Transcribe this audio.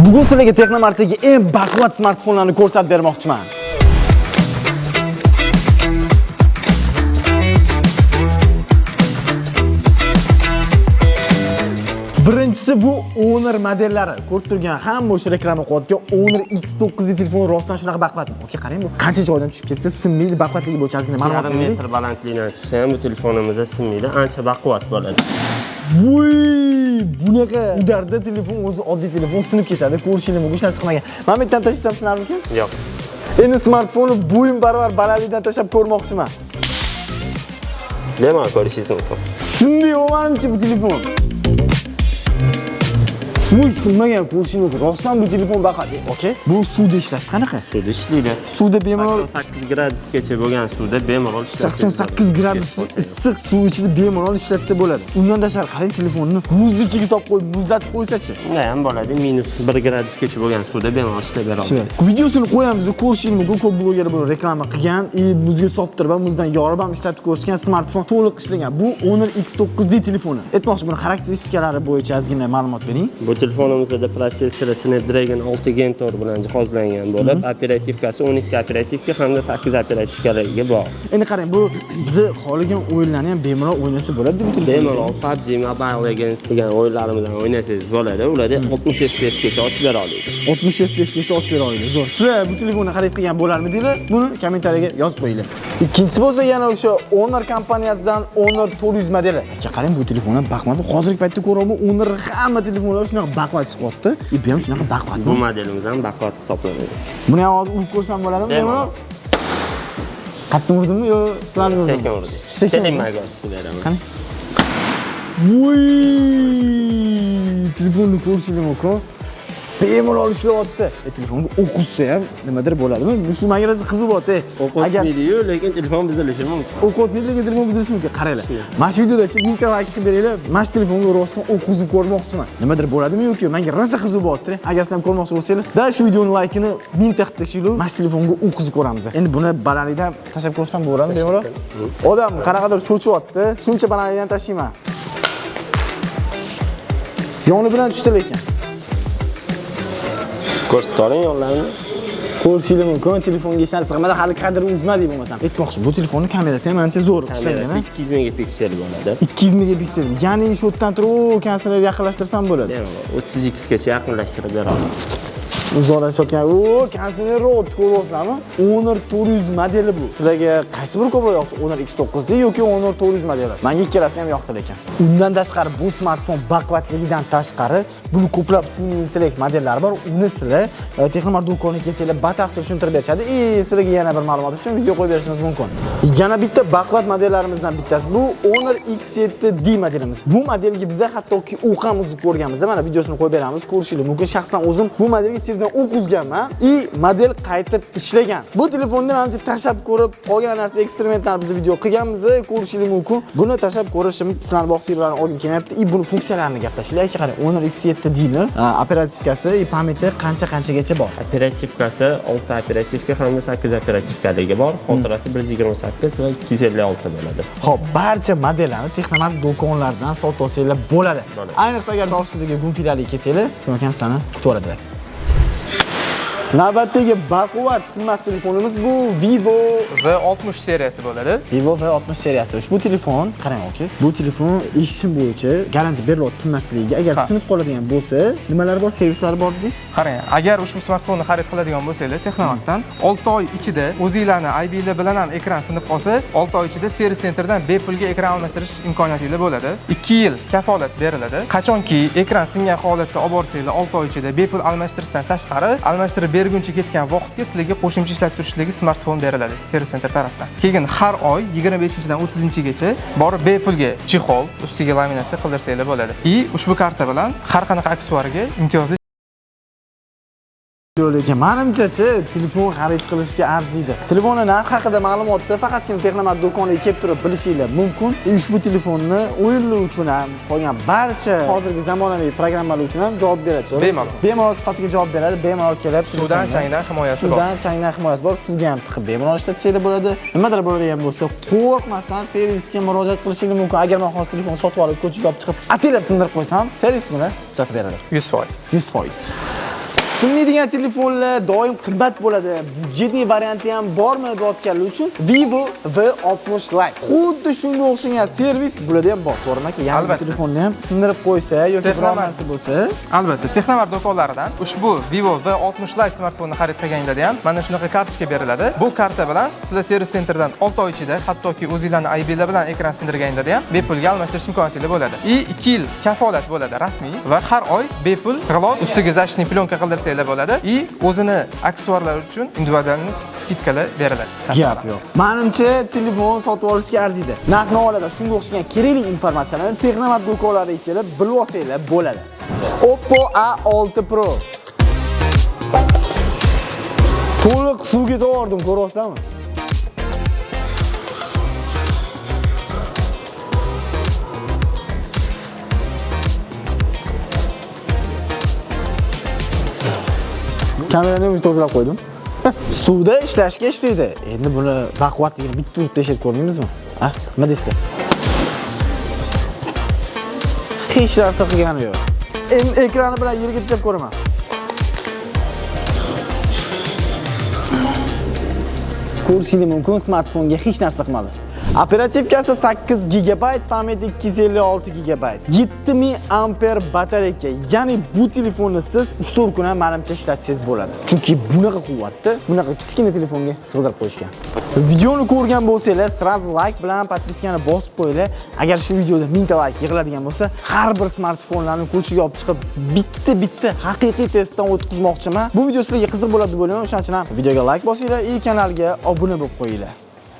Bugun sizlarga Texnomartdagi eng baquvvat smartfonlarni ko'rsatib bermoqchiman. Birinchisi bu Honor modellari. Ko'rib turgan hamma o'sha reklama qilayotgan Honor X9 telefon rostdan shunaqa baquvvat. Okey, qarang bu qancha joydan tushib ketsa sinmaydi, baquvvatligi bo'yicha ozgina ma'lumot bering. 1,5 metr balandlikdan tushsa ham bu telefonimizda sinmaydi, ancha baquvvat bo'ladi. Voy, bunaqa udarda telefon o'zi oddiy telefon sinib ketadi. Ko'rishingiz mumkin, hech narsa qilmagan. Men bittadan tashlab sinarmikin? Yo'q. Endi smartfonni bo'yin barobar balandlikdan tashlab ko'rmoqchiman. Bemalol ko'rishingiz mumkin. Sindi o'manchi bu telefon. Voy, sinmagan ko'rishingiz mumkin. Rostdan bu telefon baqadi. Okey? Bu suvda ishlash qanaqa? Suvda ishlaydi. Suvda bemalol 88 gradusgacha bo'lgan suvda bemalol ishlatsa 88 gradus issiq suv ichida bemalol ishlatsa bo'ladi. Undan tashqari qarang, telefonni muzning ichiga solib qo'yib, muzlatib qo'ysa-chi. Unda ham bo'ladi, -1 gradusgacha bo'lgan suvda bemalol ishlab beradi. Videosini qo'yamiz, ko'rishingiz mumkin. Ko'p blogerlar buni reklama qilgan, muzga solib turib, muzdan yorib ham ishlatib ko'rishgan smartfon to'liq ishlagan. Bu Honor X9D telefoni. Aytmoqchi, buni xarakteristikalari bo'yicha ozgina ma'lumot bering. Bu telefonimizda protsessori Snapdragon 6 Gen Tor bilan jihozlangan bo'lib, operativkasi 12 operativka hamda 8 operativkalarga bor. Endi qarang, bu biz xohlagan o'yinlarni ham bemalol o'ynasa bo'ladi bu telefon. Bemalol PUBG Mobile Legends degan o'yinlarimizdan o'ynasangiz bo'ladi. Ularda 60 FPS gacha ochib bera oladi. 60 FPS gacha ochib bera oladi. Zo'r. Sizlar bu telefonni xarid qilgan bo'larmidinglar? Buni kommentariyaga yozib qo'yinglar. Ikkinchisi bo'lsa yana o'sha Honor kompaniyasidan Honor 400 modeli. Aka qarang, bu telefonni baquvvat. Hozirgi paytda ko'raman, Honor hamma telefonlar shunaqa baquvvat chiqyapti. Bu ham shunaqa baquvvat. Bu modelimiz ham baquvvat hisoblanadi. Buni ham hozir urib ko'rsam bo'ladimi? Bemalol. Qattiq urdimmi yo sizlarni? Sekin urdingiz. Kelinmaga ostida beraman. Qani? Voy! Telefonni ko'rishingiz mumkin. Bemalol ishlayapti. Telefonga o'q uzsa ham nimadir bo'ladimi? Shu menga rosa qiziqyapti. O'q o'tmaydi-yu, lekin telefon buzilishi mumkin. O'q o'tmaydi, lekin telefon buzilishi mumkin. Qaranglar. Mana shu videoda mingta like qilib beringlar. Mana shu telefonga rostdan o'q uzib ko'rmoqchiman. Nimadir bo'ladimi yo'q-ku? Menga rosa qiziqyapti. Agar sizlar ham ko'rmoqchi bo'lsanglar, da shu videoning like-ini mingta qilib tashinglar. Mana shu telefonga o'q uzib ko'ramiz. Endi buni balandlikdan tashlab ko'rsam bo'ladimi bemalol? Odam qanaqadir cho'chiyapti. Shuncha balandlikdan tashlayman. Yoni bilan tushdi lekin. Ko'rsating yonlarini. Ko'rishingiz mumkin. Telefonga hech narsa qilmadi, hali kadr uzmadik bo'lmasam. Aytmoqchi, bu telefonning kamerasi ham ancha zo'r ishlangan. 200 megapiksel bo'ladi. 200 megapiksel. Ya'ni shu yerdan turib, kameraga yaqinlashtirsam bo'ladi. 30x gacha yaqinlashtirib beradi. Uzoqlashayotgan, kameraga rot ko'ryapsizlarmi? Honor 400 modeli bu. Sizlarga qaysi biri ko'proq yoqdi? Honor X9 yoki Honor 400 modeli? Menga ikkalasi ham yoqdi lekin. Undan tashqari bu smartfon baquvvatligidan tashqari, buni ko'plab sun'iy intellekt modellari bor. Uni sizlar Texnomart do'koniga kelsanglar batafsil tushuntirib berishadi. Sizlarga yana bir ma'lumot uchun video qo'yib berishimiz mumkin. Yana bitta baquvvat modellarimizdan bittasi bu Honor X7D modelimiz. Bu modelga biz hattoki o'q ham uzib ko'rganmiz. Mana videosini qo'yib beramiz, ko'rishingiz mumkin. Shaxsan o'zim bu modelga o'q uzganman. Model qaytib ishlagan. Bu telefonni ancha tashab ko'rib, qolgan narsa eksperimentlarni biz video qilganmiz, ko'rishingiz mumkin. Buni tashab ko'rishim sizlarning vaqtingizni olgim kelmayapti. Buni funksiyalarini gaplashaylik. Qarang, Honor X7D ni operativkasi, pamyati qanchagacha bor? Operativkasi 6 operativka hamda 8 operativkaligi bor. Xotirasi 128 va 256 bo'ladi. Xo'p, barcha modellarni Texnomart do'konlaridan sotib olsanglar bo'ladi. Ayniqsa agar Toshkentdagi Gunfilali kelsanglar, shuni ham sizlarni kutib oladilar. Navbatdagi baquvvat sinmas telefonimiz bu Vivo V60 seriyasi bo'ladi. Vivo V60 seriyasi. Ushbu telefon, qarang, okey. Bu telefon eshitishim bo'yicha garantiya beriladi sinmasligiga. Agar sinib qoladigan bo'lsa, nimalar bor, servislari bor dedingiz? Qarang, agar ushbu smartfonni xarid qiladigan bo'lsanglar, Texnomartdan 6 oy ichida o'zingizlarning aybinglar bilan ham ekran sinib qolsa, 6 oy ichida servis sentrdan bepulga ekran almashtirish imkoniyatingiz bo'ladi. 2 yil kafolat beriladi. Qachonki ekran singan holatda olib borsanglar, 6 oy ichida bepul almashtirishdan tashqari, almashtirib berguncha ketgan vaqtga sizlarga qo'shimcha ishlab turishligi smartfon beriladi servis center tarafdan. Keyin har oy 25-dan 30-gacha borib bepulga chexol, ustiga laminatsiya qildirsanglar bo'ladi. Ushbu karta bilan har qanaqa aksessuarga imtiyozli Lekin menimcha-chi, telefon xarid qilishga arziydi. Telefonning narxi haqida ma'lumotni faqatgina Texnomart do'koniga kelib turib bilishinglar mumkin. Ushbu telefonni o'yinlar uchun ham, qolgan barcha hozirgi zamonaviy programmalar uchun ham javob beradi. Bemalol sifatga javob beradi, bemalol kelib suvdan, changdan himoyasi bor. Suvdan, changdan himoyasi bor. Suvga ham tiqib bemalol ishlatsanglar bo'ladi. Nimadir bo'ladigan bo'lsa, qo'rqmasdan servisga murojaat qilishingiz mumkin. Agar men hozir telefon sotib olib, ko'chaga olib chiqib, atilab sindirib qo'ysam, servis buni tuzatib beradi. 100%. 100%. Sinmaydigan telefonlar doim qimmat bo'ladi. Budjetli varianti ham bormi deyotganlar uchun Vivo V60 Lite. Xuddi shunga o'xshagan servis bularda ham bor. To'g'rimi aka? Yangi telefonni ham sindirib qo'ysa yoki biror narsa bo'lsa, albatta, Texnomart do'konlaridan ushbu Vivo V60 Lite smartfonni xarid qilganingizda ham mana shunaqa kartochka beriladi. Bu karta bilan sizlar servis sentrdan 6 oy ichida, hattoki o'zingizlarning aybinglar bilan ekran sindirganingizda ham bepulga almashtirish imkoniyatingiz bo'ladi. 2 yil kafolat bo'ladi rasmiy va har oy bepul g'ilof ustiga zashniy plyonka qildirsanglar bo'ladi. O'zini aksessuarlar uchun individual skidkalar beriladi. Gap yo'q. Menimcha telefon sotib olishga arziydi. Narx-navolarda shunga o'xshagan kerakli informatsiyalarni Texnomart do'konlariga kelib bilib olsanglar bo'ladi. Oppo A6 Pro. To'liq suvga so'rdim, ko'ryapsizmi? Kamerani o'zim tozalab qo'ydim. Suvda ishlashga ishlaydi. Endi buni baquvvatligini bitta urib tashlab ko'rdingizmi? Ha, nima deysizlar? Hech narsa qilgani yo'q. Endi ekrani bilan yerga tashlab ko'raman. Ko'rishingiz mumkin, smartfonga hech narsa qilmadi. Operativkasi 8 GB, pamyat 256 GB. 7000 amper batareyka. Ya'ni bu telefonni siz 3-4 kun ham menimcha ishlatsangiz bo'ladi. Chunki bunaqa quvvatni, bunaqa kichkina telefonga sig'dirib qo'yishgan. Videoni ko'rgan bo'lsangiz, sразу like bilan podpiskani bosib qo'yinglar. Agar shu videoda 1000 ta like yig'iladigan bo'lsa, har bir smartfonlarni ko'chaga olib chiqib, bitta haqiqiy testdan o'tkazmoqchiman. Bu video sizlarga qiziq bo'ladi deb o'ylayman. O'shaning uchun ham videoga like bosinglar, kanalga obuna bo'lib qo'yinglar.